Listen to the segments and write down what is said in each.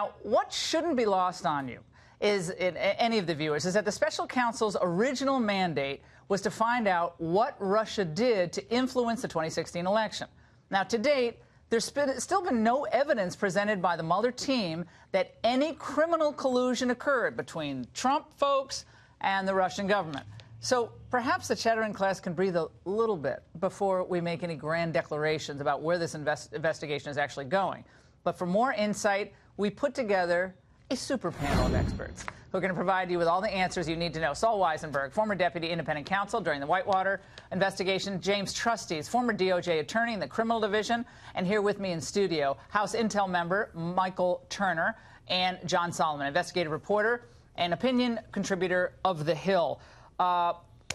Now, what shouldn't be lost on you is, in any of the viewers, is that the special counsel's original mandate was to find out what Russia did to influence the 2016 election. Now, to date, there's still been no evidence presented by the Mueller team that any criminal collusion occurred between Trump folks and the Russian government. So perhaps the chattering class can breathe a little bit before we make any grand declarations about where this investigation is actually going. But for more insight, we put together a super panel of experts who are going to provide you with all the answers you need to know. Saul Weisenberg, former deputy independent counsel during the Whitewater investigation. James Trustees, former DOJ attorney in the criminal division. And here with me in studio, House Intel member Michael Turner and John Solomon, investigative reporter and opinion contributor of The Hill.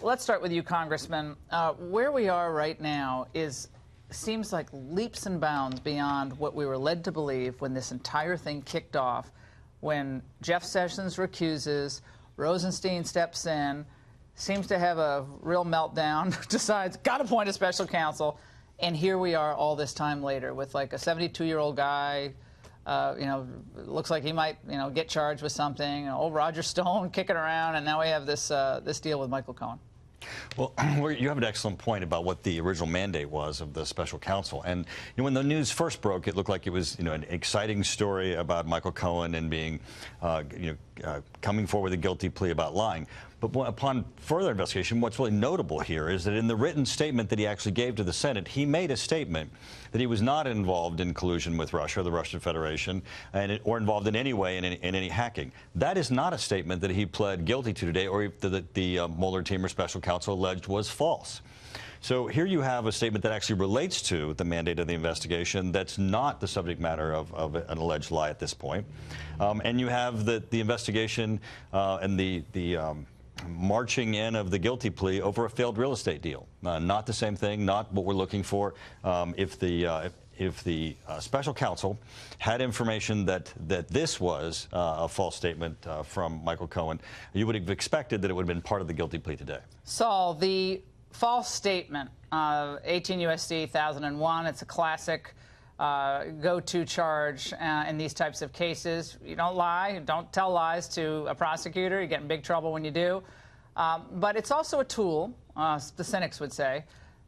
Let's start with you, Congressman. Where we are right now seems like leaps and bounds beyond what we were led to believe when this entire thing kicked off, when Jeff Sessions recuses, Rosenstein steps in, seems to have a real meltdown, decides, got to appoint a special counsel, and here we are all this time later with like a 72-year-old guy, looks like he might, get charged with something, old Roger Stone kicking around, and now we have this deal with Michael Cohen. Well, you have an excellent point about what the original mandate was of the special counsel. And when the news first broke, it looked like it was an exciting story about Michael Cohen and being, coming forward with a guilty plea about lying. But upon further investigation, what's really notable here is that in the written statement that he actually gave to the Senate, he made a statement that he was not involved in collusion with Russia, the Russian Federation, or involved in any way in any hacking. That is not a statement that he pled guilty to today, or that the Mueller team or special counsel alleged was false. So here you have a statement that actually relates to the mandate of the investigation that's not the subject matter of an alleged lie at this point. And you have the investigation and the marching in of the guilty plea over a failed real estate deal. Not the same thing, not what we're looking for. If the special counsel had information that this was a false statement from Michael Cohen, you would have expected that it would have been part of the guilty plea today. Saul, the false statement, 18 U.S.C. 1001, it's a classic go-to charge in these types of cases. You don't lie, don't tell lies to a prosecutor. You get in big trouble when you do. But it's also a tool, the cynics would say.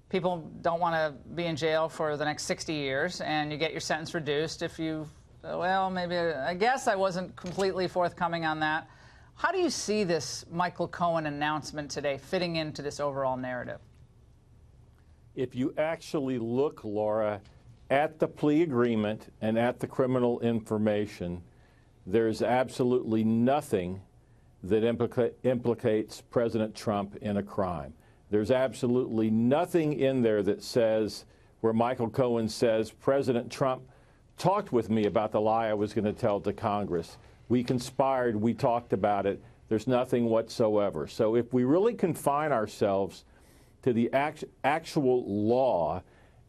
People don't want to be in jail for the next 60 years, and you get your sentence reduced if you, I guess I wasn't completely forthcoming on that. How do you see this Michael Cohen announcement today fitting into this overall narrative? If you actually look, Laura, at the plea agreement and at the criminal information, there's absolutely nothing that implicates President Trump in a crime. There's absolutely nothing in there that says, where Michael Cohen says, President Trump talked with me about the lie I was going to tell to Congress. We conspired, we talked about it. There's nothing whatsoever. So if we really confine ourselves to the actual law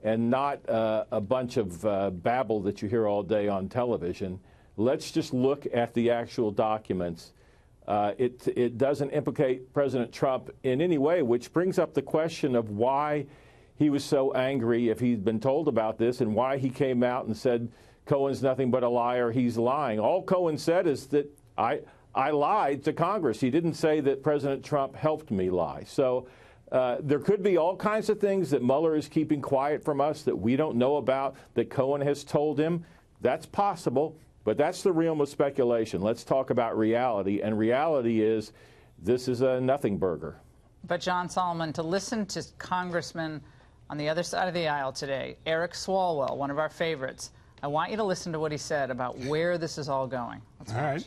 and not a bunch of babble that you hear all day on television, let's just look at the actual documents. It doesn't implicate President Trump in any way, which brings up the question of why he was so angry if he'd been told about this and why he came out and said, Cohen's nothing but a liar, he's lying. All Cohen said is that I lied to Congress. He didn't say that President Trump helped me lie. So there could be all kinds of things that Mueller is keeping quiet from us that we don't know about, that Cohen has told him. That's possible, but that's the realm of speculation. Let's talk about reality, and reality is this is a nothing burger. But, John Solomon, to listen to Congressman on the other side of the aisle today, Eric Swalwell, one of our favorites, I want you to listen to what he said about where this is all going. Let's watch. All right.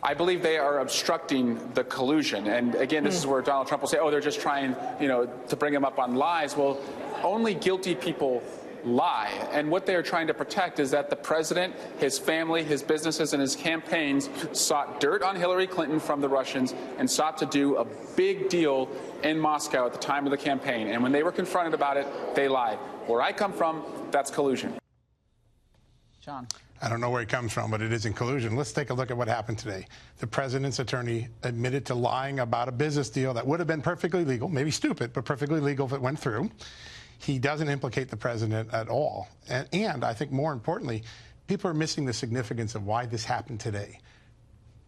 I believe they are obstructing the collusion. And again, this is where Donald Trump will say, oh, they're just trying, to bring him up on lies. Well, only guilty people lie. And what they're trying to protect is that the president, his family, his businesses, and his campaigns sought dirt on Hillary Clinton from the Russians and sought to do a big deal in Moscow at the time of the campaign. And when they were confronted about it, they lied. Where I come from, that's collusion. John. I don't know where it comes from, but it isn't collusion. Let's take a look at what happened today. The president's attorney admitted to lying about a business deal that would have been perfectly legal, maybe stupid, but perfectly legal if it went through. He doesn't implicate the president at all. And I think more importantly, people are missing the significance of why this happened today.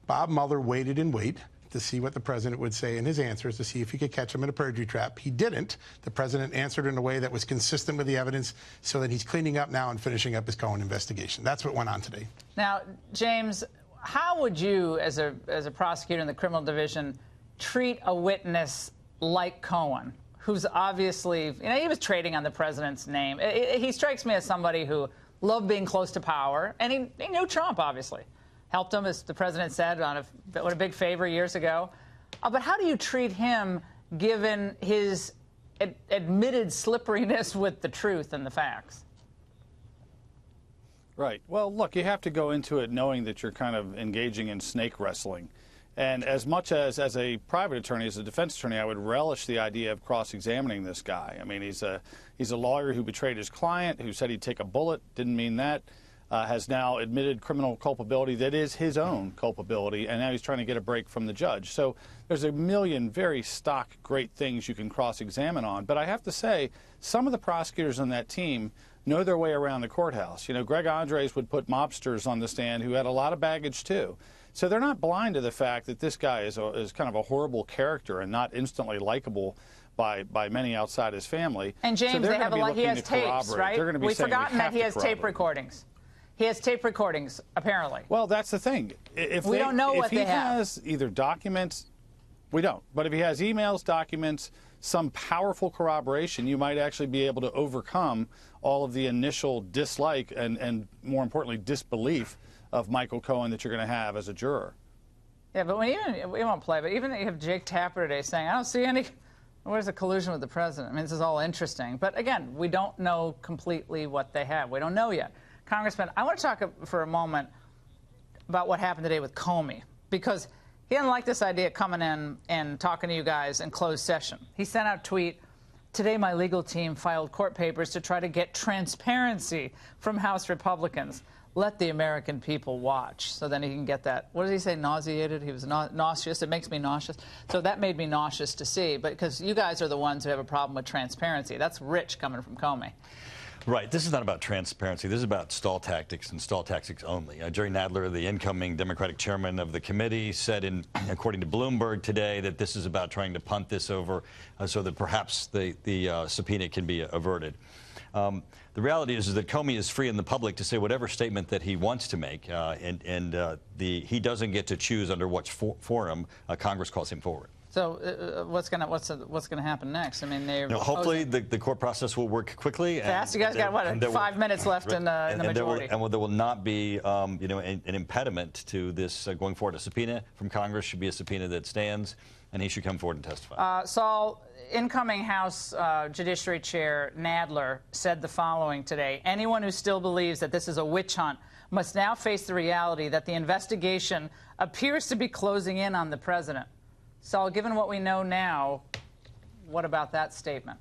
Bob Mueller waited and waited to see what the president would say in his answers, to see if he could catch him in a perjury trap. He didn't. The president answered in a way that was consistent with the evidence, so that he's cleaning up now and finishing up his Cohen investigation. That's what went on today. Now, James, how would you, as a prosecutor in the criminal division, treat a witness like Cohen, who's obviously, he was trading on the president's name? He strikes me as somebody who loved being close to power, and he knew Trump, obviously. Helped him, as the president said, what a big favor years ago. But how do you treat him, given his admitted slipperiness with the truth and the facts? Right. Well, look, you have to go into it knowing that you're kind of engaging in snake wrestling. And as much as a private attorney, as a defense attorney, I would relish the idea of cross-examining this guy. I mean, he's a lawyer who betrayed his client, who said he'd take a bullet, didn't mean that. Has now admitted criminal culpability that is his own culpability, and now he's trying to get a break from the judge. So there's a million very stock great things you can cross-examine on. But I have to say, some of the prosecutors on that team know their way around the courthouse. Greg Andres would put mobsters on the stand who had a lot of baggage, too. So they're not blind to the fact that this guy is kind of a horrible character and not instantly likable by many outside his family. And James, so they have he has tapes, right? We've forgotten that he has tape recordings. He has tape recordings, apparently. Well, that's the thing. We don't know what they have. If he has either documents, we don't. But if he has emails, documents, some powerful corroboration, you might actually be able to overcome all of the initial dislike and more importantly, disbelief of Michael Cohen that you're going to have as a juror. Yeah, but we won't play, but even you have Jake Tapper today saying, I don't see any, where's the collusion with the president? I mean, this is all interesting. But again, we don't know completely what they have. We don't know yet. Congressman, I want to talk for a moment about what happened today with Comey, because he didn't like this idea of coming in and talking to you guys in closed session. He sent out a tweet, today my legal team filed court papers to try to get transparency from House Republicans. Let the American people watch. So then he can get that. What did he say? Nauseated? He was nauseous. It makes me nauseous. So that made me nauseous to see, but because you guys are the ones who have a problem with transparency. That's rich coming from Comey. Right. This is not about transparency. This is about stall tactics and stall tactics only. Jerry Nadler, the incoming Democratic chairman of the committee, said, according to Bloomberg today, that this is about trying to punt this over so that perhaps the subpoena can be averted. The reality is that Comey is free in the public to say whatever statement that he wants to make, he doesn't get to choose under what forum Congress calls him forward. So what's gonna happen next? I mean, hopefully the court process will work quickly. Fast. You guys got what? 5 minutes left in the majority. There will not be an impediment to this going forward. A subpoena from Congress should be a subpoena that stands, and he should come forward and testify. Saul, incoming House Judiciary Chair Nadler said the following today: anyone who still believes that this is a witch hunt must now face the reality that the investigation appears to be closing in on the president. Saul, given what we know now, what about that statement?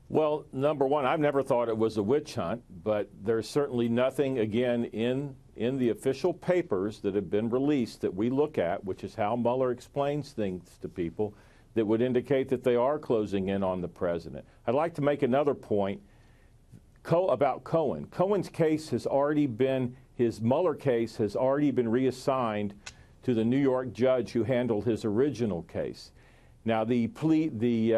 Well, number one, I've never thought it was a witch hunt, but there's certainly nothing, again, in the official papers that have been released that we look at, which is how Mueller explains things to people, that would indicate that they are closing in on the president. I'd like to make another point about Cohen. Cohen's case has already been, his Mueller case has already been reassigned to the New York judge who handled his original case. Now, the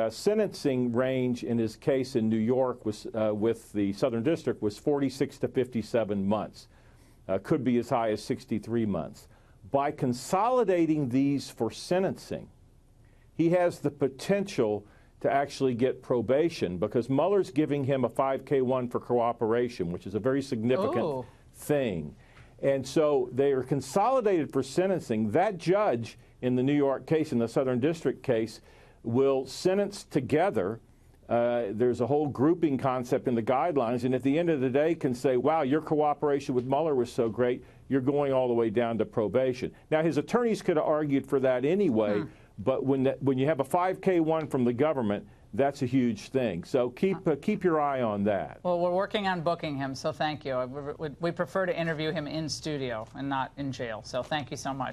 sentencing range in his case in New York was, with the Southern District, was 46 to 57 months. Could be as high as 63 months. By consolidating these for sentencing, he has the potential to actually get probation, because Mueller's giving him a 5K1 for cooperation, which is a very significant thing. And so they are consolidated for sentencing. That judge in the New York case, in the Southern District case, will sentence together. There's a whole grouping concept in the guidelines, and at the end of the day can say, wow, your cooperation with Mueller was so great, you're going all the way down to probation. Now, his attorneys could have argued for that anyway, but when you have a 5K1 from the government, that's a huge thing. So keep your eye on that. Well, we're working on booking him, so thank you. We prefer to interview him in studio and not in jail, so thank you so much.